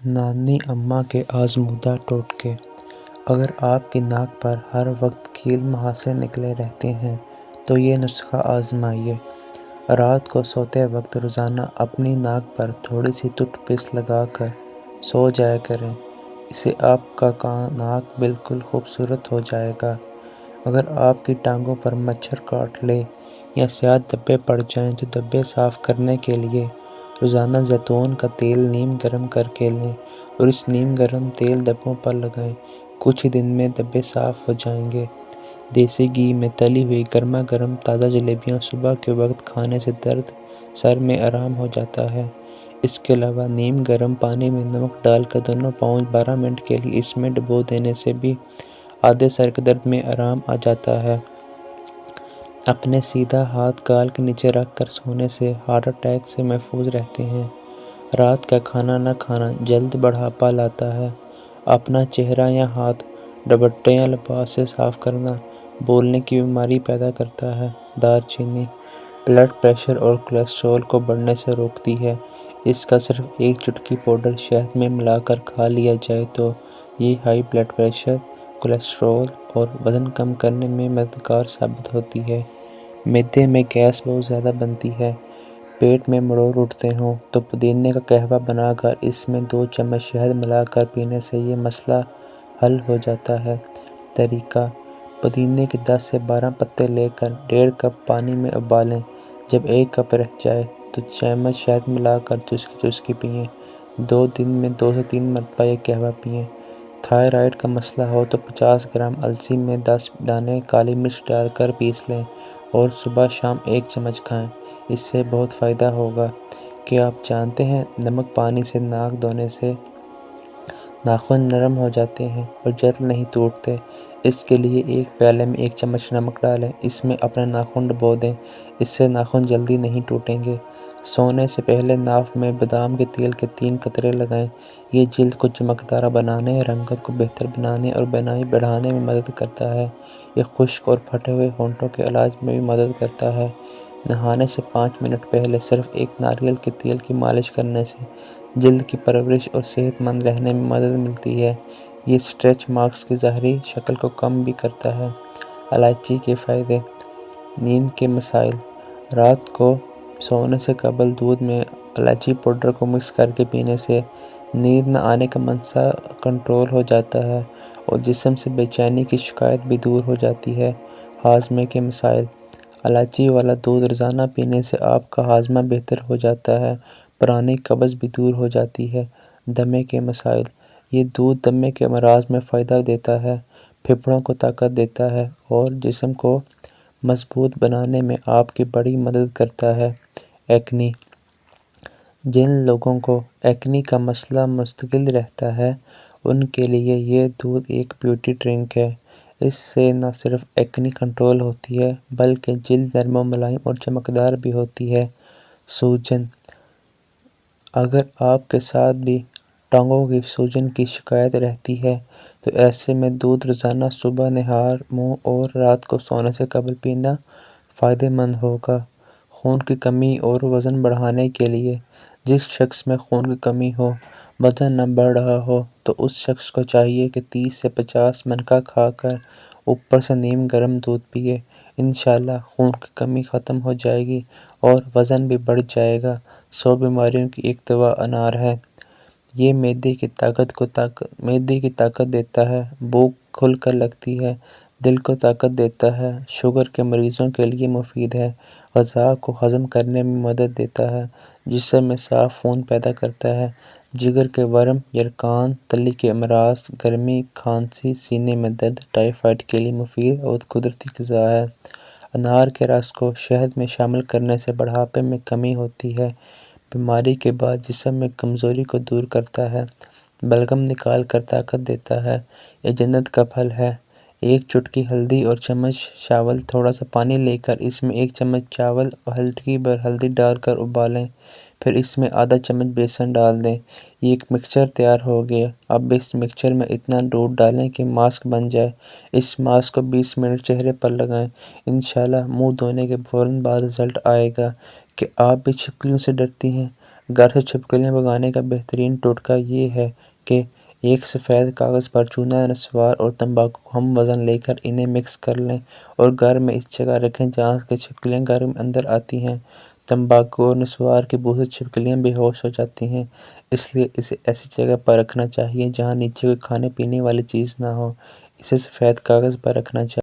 نانی اماں کے آزمودہ ٹوٹکے۔ اگر آپ کی ناک پر ہر وقت کیل مہاسے نکلے رہتے ہیں تو یہ نسخہ آزمائیے۔ رات کو سوتے وقت روزانہ اپنی ناک پر تھوڑی سی ٹوتھ پیسٹ لگا کر سو جایا کریں، اس سے آپ کا ناک بالکل خوبصورت ہو جائے گا۔ اگر آپ کی ٹانگوں پر مچھر کاٹ لے یا سیاہ دھبے پڑ جائیں تو دھبے صاف کرنے کے لیے روزانہ زیتون کا تیل نیم گرم کر کے لیں اور اس نیم گرم تیل دھبوں پر لگائیں، کچھ ہی دن میں دھبے صاف ہو جائیں گے۔ دیسی گھی میں تلی ہوئی گرما گرم تازہ جلیبیاں صبح کے وقت کھانے سے درد سر میں آرام ہو جاتا ہے۔ اس کے علاوہ نیم گرم پانی میں نمک ڈال کر دونوں پاؤں 12 منٹ کے لیے اس میں ڈبو دینے سے بھی آدھے سر کے درد میں آرام آ جاتا ہے۔ اپنے سیدھا ہاتھ گال کے نیچے رکھ کر سونے سے ہارٹ اٹیک سے محفوظ رہتے ہیں۔ رات کا کھانا نہ کھانا جلد بڑھاپا لاتا ہے۔ اپنا چہرہ یا ہاتھ دوپٹے یا لباس سے صاف کرنا بولنے کی بیماری پیدا کرتا ہے۔ دار چینی بلڈ پریشر اور کولیسٹرول کو بڑھنے سے روکتی ہے۔ اس کا صرف ایک چٹکی پاؤڈر شہد میں ملا کر کھا لیا جائے تو یہ ہائی بلڈ پریشر، کولیسٹرول اور وزن کم کرنے میں مددگار ثابت ہوتی ہے۔ معدے میں گیس بہت زیادہ بنتی ہے، پیٹ میں مروڑ اٹھتے ہوں تو پودینے کا قہوہ بنا کر اس میں 2 چمچ شہد ملا کر پینے سے یہ مسئلہ حل ہو جاتا ہے۔ طریقہ: پودینے کے 10 سے 12 پتے لے کر 1.5 کپ پانی میں ابالیں۔ جب 1 کپ رہ جائے تو چمچ شہد ملا کر چسکی چسکی پئیں۔ 2 دن میں 2 سے 3 مرتبہ یہ قہوہ پئیں۔ تھائرائیڈ کا مسئلہ ہو تو 50 گرام السی میں 10 دانے کالی مرچ ڈال کر پیس لیں اور صبح شام 1 چمچ کھائیں، اس سے بہت فائدہ ہوگا۔ کیا آپ جانتے ہیں نمک پانی سے ناک دھونے سے ناخن نرم ہو جاتے ہیں اور جلد نہیں ٹوٹتے؟ اس کے لیے ایک پیالے میں 1 چمچ نمک ڈالیں، اس میں اپنے ناخن ڈبو دیں، اس سے ناخن جلدی نہیں ٹوٹیں گے۔ سونے سے پہلے ناف میں بادام کے تیل کے 3 قطرے لگائیں، یہ جلد کو چمکدار بنانے، رنگت کو بہتر بنانے اور بینائی بڑھانے میں مدد کرتا ہے۔ یہ خشک اور پھٹے ہوئے ہونٹوں کے علاج میں بھی مدد کرتا ہے۔ نہانے سے 5 منٹ پہلے صرف 1 ناریل کے تیل کی مالش کرنے سے جلد کی پرورش اور صحت مند رہنے میں مدد ملتی ہے۔ یہ اسٹریچ مارکس کی ظاہری شکل کو کم بھی کرتا ہے۔ الائچی کے فائدے: نیند کے مسائل: رات کو سونے سے قبل دودھ میں الائچی پاؤڈر کو مکس کر کے پینے سے نیند نہ آنے کا مسئلہ کنٹرول ہو جاتا ہے اور جسم سے بے چینی کی شکایت بھی دور ہو جاتی ہے۔ ہاضمے کے مسائل: الائچی والا دودھ روزانہ پینے سے آپ کا ہاضمہ بہتر ہو جاتا ہے، پرانی قبض بھی دور ہو جاتی ہے۔ دمے کے مسائل: یہ دودھ دمے کے امراض میں فائدہ دیتا ہے، پھیپھڑوں کو طاقت دیتا ہے اور جسم کو مضبوط بنانے میں آپ کی بڑی مدد کرتا ہے۔ ایکنی: جن لوگوں کو ایکنی کا مسئلہ مستقل رہتا ہے ان کے لیے یہ دودھ ایک بیوٹی ڈرنک ہے۔ اس سے نہ صرف ایکنی کنٹرول ہوتی ہے بلکہ جلد نرم و ملائم اور چمکدار بھی ہوتی ہے۔ سوجن: اگر آپ کے ساتھ بھی ٹانگوں کی سوجن کی شکایت رہتی ہے تو ایسے میں دودھ روزانہ صبح نہار منہ اور رات کو سونے سے قبل پینا فائدہ مند ہوگا۔ خون کی کمی اور وزن بڑھانے کے لیے: جس شخص میں خون کی کمی ہو، وزن نہ بڑھ رہا ہو تو اس شخص کو چاہیے کہ 30 سے 50 منقہ کھا کر اوپر سے نیم گرم دودھ پیے۔ انشاءاللہ خون کی کمی ختم ہو جائے گی اور وزن بھی بڑھ جائے گا۔ 100 بیماریوں کی ایک دوا انار ہے۔ یہ معدے کی طاقت دیتا ہے، بھوک کھل کر لگتی ہے، دل کو طاقت دیتا ہے، شوگر کے مریضوں کے لیے مفید ہے، غذا کو ہضم کرنے میں مدد دیتا ہے، جسم میں صاف خون پیدا کرتا ہے، جگر کے ورم، یرقان، تلی کے امراض، گرمی، کھانسی، سینے میں درد، ٹائیفائڈ کے لیے مفید اور قدرتی غذا ہے۔ انار کے رس کو شہد میں شامل کرنے سے بڑھاپے میں کمی ہوتی ہے، بیماری کے بعد جسم میں کمزوری کو دور کرتا ہے، بلغم نکال کر طاقت دیتا ہے۔ یہ جنت کا پھل ہے۔ 1 چٹکی ہلدی اور چمچ چاول، تھوڑا سا پانی لے کر اس میں 1 چمچ چاول اور ہلکی بھر ہلدی ڈال کر ابالیں، پھر اس میں آدھا چمچ بیسن ڈال دیں۔ یہ ایک مکسچر تیار ہو گیا۔ اب اس مکسچر میں اتنا دودھ ڈالیں کہ ماسک بن جائے۔ اس ماسک کو 20 منٹ چہرے پر لگائیں۔ انشاءاللہ منہ دھونے کے فوراً بعد رزلٹ آئے گا۔ کہ آپ بھی چھپکلیوں سے ڈرتی ہیں؟ گھر سے چھپکلیاں بھگانے کا بہترین ٹوٹکا یہ ہے کہ ایک سفید کاغذ پر چونا، نسوار اور تمباکو کو ہم وزن لے کر انہیں مکس کر لیں اور گھر میں اس جگہ رکھیں جہاں سے چھپکلیاں گھر میں اندر آتی ہیں۔ تمباکو اور نسوار کی بو سے چھپکلیاں بے ہوش ہو جاتی ہیں، اس لیے اسے ایسی جگہ پر رکھنا چاہیے جہاں نیچے کوئی کھانے پینے والی چیز نہ ہو۔ اسے سفید کاغذ پر رکھنا چاہیے۔